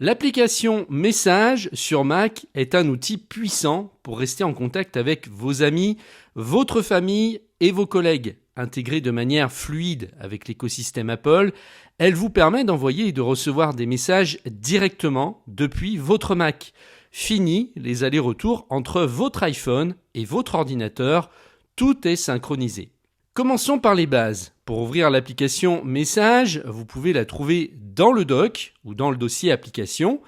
L'application Messages sur Mac est un outil puissant pour rester en contact avec vos amis, votre famille et vos collègues. Intégrée de manière fluide avec l'écosystème Apple, elle vous permet d'envoyer et de recevoir des messages directement depuis votre Mac. Fini les allers-retours entre votre iPhone et votre ordinateur, tout est synchronisé. Commençons par les bases. Pour ouvrir l'application Messages, vous pouvez la trouver dans le dock ou dans le dossier Applications.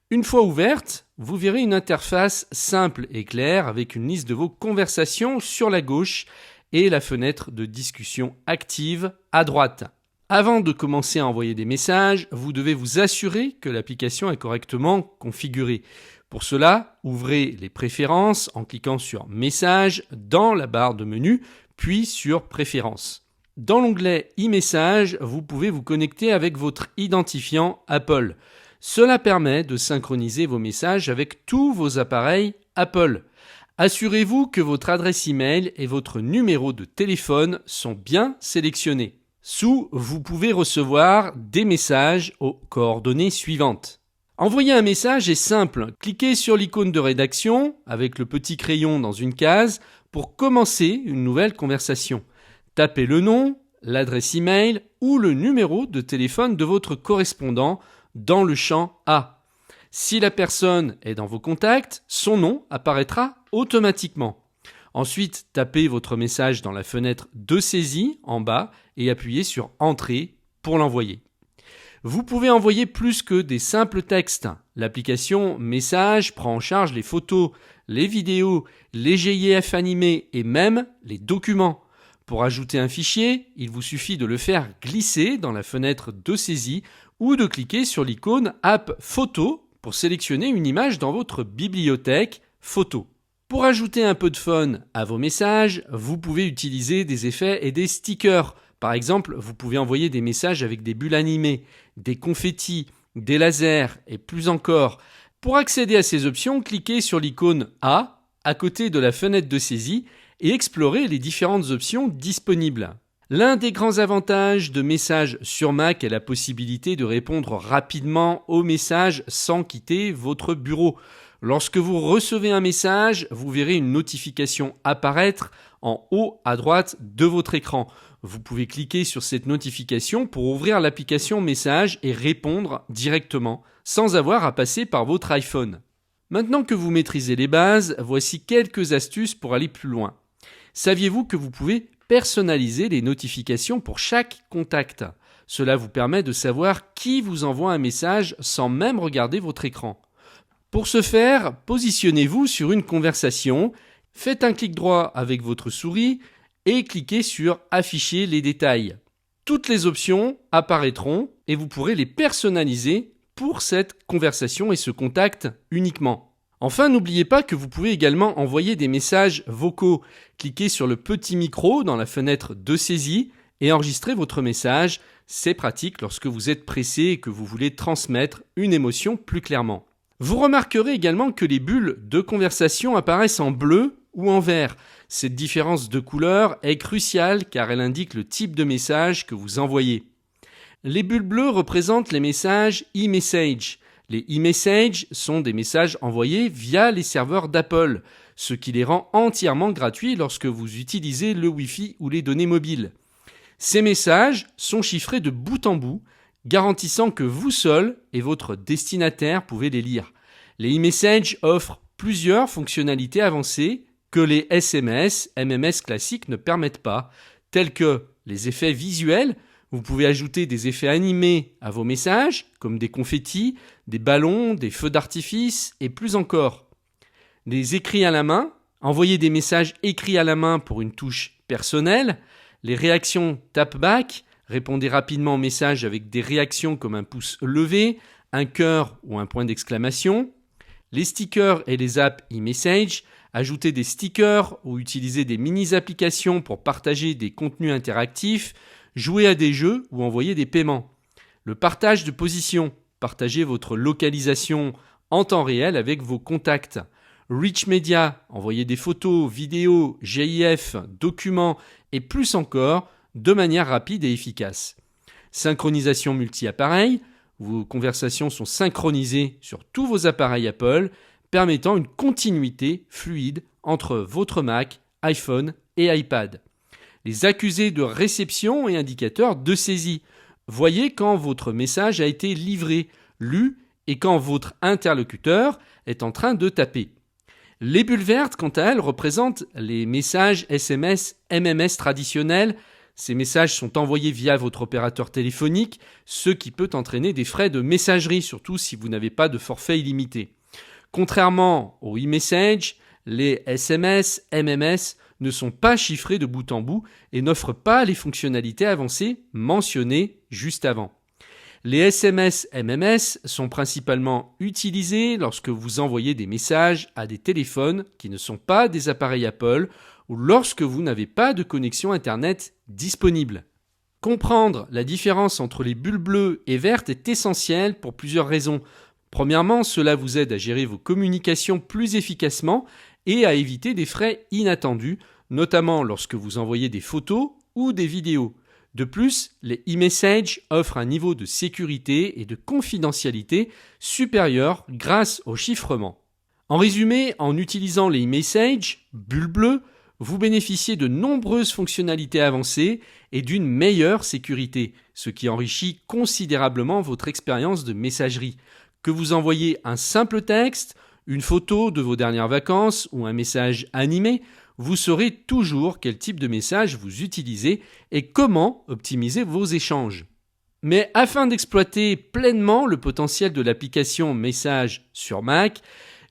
Une fois ouverte, vous verrez une interface simple et claire avec une liste de vos conversations sur la gauche et la fenêtre de discussion active à droite. Avant de commencer à envoyer des messages, vous devez vous assurer que l'application est correctement configurée. Pour cela, ouvrez les préférences en cliquant sur Messages dans la barre de menu, puis sur Préférences. Dans l'onglet e-message, vous pouvez vous connecter avec votre identifiant Apple. Cela permet de synchroniser vos messages avec tous vos appareils Apple. Assurez-vous que votre adresse email et votre numéro de téléphone sont bien sélectionnés. Vous pouvez recevoir des messages aux coordonnées suivantes. Envoyer un message est simple. Cliquez sur l'icône de rédaction avec le petit crayon dans une case pour commencer une nouvelle conversation. Tapez le nom, l'adresse email ou le numéro de téléphone de votre correspondant dans le champ A. Si la personne est dans vos contacts, son nom apparaîtra automatiquement. Ensuite, tapez votre message dans la fenêtre de saisie en bas et appuyez sur Entrée pour l'envoyer. Vous pouvez envoyer plus que des simples textes. L'application Messages prend en charge les photos, les vidéos, les GIF animés et même les documents. Pour ajouter un fichier, il vous suffit de le faire glisser dans la fenêtre de saisie ou de cliquer sur l'icône App Photo pour sélectionner une image dans votre bibliothèque Photos. Pour ajouter un peu de fun à vos messages, vous pouvez utiliser des effets et des stickers. Par exemple, vous pouvez envoyer des messages avec des bulles animées, des confettis, des lasers et plus encore. Pour accéder à ces options, cliquez sur l'icône A à côté de la fenêtre de saisie et explorez les différentes options disponibles. L'un des grands avantages de Messages sur Mac est la possibilité de répondre rapidement aux messages sans quitter votre bureau. Lorsque vous recevez un message, vous verrez une notification apparaître en haut à droite de votre écran. Vous pouvez cliquer sur cette notification pour ouvrir l'application Messages et répondre directement, sans avoir à passer par votre iPhone. Maintenant que vous maîtrisez les bases, voici quelques astuces pour aller plus loin. Saviez-vous que vous pouvez personnaliser les notifications pour chaque contact ? Cela vous permet de savoir qui vous envoie un message sans même regarder votre écran. Pour ce faire, positionnez-vous sur une conversation, faites un clic droit avec votre souris et cliquez sur Afficher les détails. Toutes les options apparaîtront et vous pourrez les personnaliser pour cette conversation et ce contact uniquement. Enfin, n'oubliez pas que vous pouvez également envoyer des messages vocaux. Cliquez sur le petit micro dans la fenêtre de saisie et enregistrez votre message. C'est pratique lorsque vous êtes pressé et que vous voulez transmettre une émotion plus clairement. Vous remarquerez également que les bulles de conversation apparaissent en bleu ou en vert. Cette différence de couleur est cruciale car elle indique le type de message que vous envoyez. Les bulles bleues représentent les messages e-message. Les e-messages sont des messages envoyés via les serveurs d'Apple, ce qui les rend entièrement gratuits lorsque vous utilisez le Wi-Fi ou les données mobiles. Ces messages sont chiffrés de bout en bout, garantissant que vous seul et votre destinataire pouvez les lire. Les e-messages offrent plusieurs fonctionnalités avancées que les SMS, MMS classiques ne permettent pas, tels que les effets visuels. Vous pouvez ajouter des effets animés à vos messages, comme des confettis, des ballons, des feux d'artifice et plus encore. Les écrits à la main, envoyer des messages écrits à la main pour une touche personnelle. Les réactions tap-back, répondez rapidement aux messages avec des réactions comme un pouce levé, un cœur ou un point d'exclamation. Les stickers et les apps e-message, ajouter des stickers ou utiliser des mini-applications pour partager des contenus interactifs, jouer à des jeux ou envoyer des paiements. Le partage de position, partagez votre localisation en temps réel avec vos contacts. Rich Media, envoyer des photos, vidéos, GIF, documents et plus encore de manière rapide et efficace. Synchronisation multi-appareil, Vos conversations sont synchronisées sur tous vos appareils Apple, permettant une continuité fluide entre votre Mac, iPhone et iPad. Les accusés de réception et indicateurs de saisie. Voyez quand votre message a été livré, lu et quand votre interlocuteur est en train de taper. Les bulles vertes, quant à elles, représentent les messages SMS, MMS traditionnels. Ces messages sont envoyés via votre opérateur téléphonique, ce qui peut entraîner des frais de messagerie, surtout si vous n'avez pas de forfait illimité. Contrairement aux e-messages, les SMS, MMS ne sont pas chiffrés de bout en bout et n'offrent pas les fonctionnalités avancées mentionnées juste avant. Les SMS MMS sont principalement utilisés lorsque vous envoyez des messages à des téléphones qui ne sont pas des appareils Apple ou lorsque vous n'avez pas de connexion Internet disponible. Comprendre la différence entre les bulles bleues et vertes est essentiel pour plusieurs raisons. Premièrement, cela vous aide à gérer vos communications plus efficacement et à éviter des frais inattendus, notamment lorsque vous envoyez des photos ou des vidéos. De plus, les e-messages offrent un niveau de sécurité et de confidentialité supérieur grâce au chiffrement. En résumé, en utilisant les e-messages, bulles bleues, vous bénéficiez de nombreuses fonctionnalités avancées et d'une meilleure sécurité, ce qui enrichit considérablement votre expérience de messagerie. Que vous envoyez un simple texte, une photo de vos dernières vacances ou un message animé, vous saurez toujours quel type de message vous utilisez et comment optimiser vos échanges. Mais afin d'exploiter pleinement le potentiel de l'application Messages sur Mac,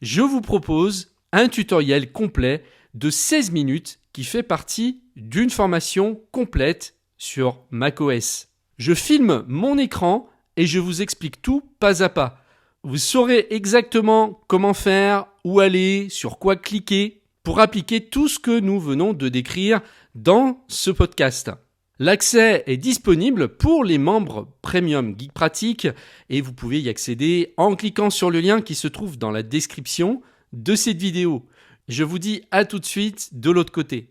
je vous propose un tutoriel complet de 16 minutes qui fait partie d'une formation complète sur macOS. Je filme mon écran et je vous explique tout pas à pas. Vous saurez exactement comment faire, où aller, sur quoi cliquer pour appliquer tout ce que nous venons de décrire dans ce podcast. L'accès est disponible pour les membres Premium Geek Pratique et vous pouvez y accéder en cliquant sur le lien qui se trouve dans la description de cette vidéo. Je vous dis à tout de suite de l'autre côté.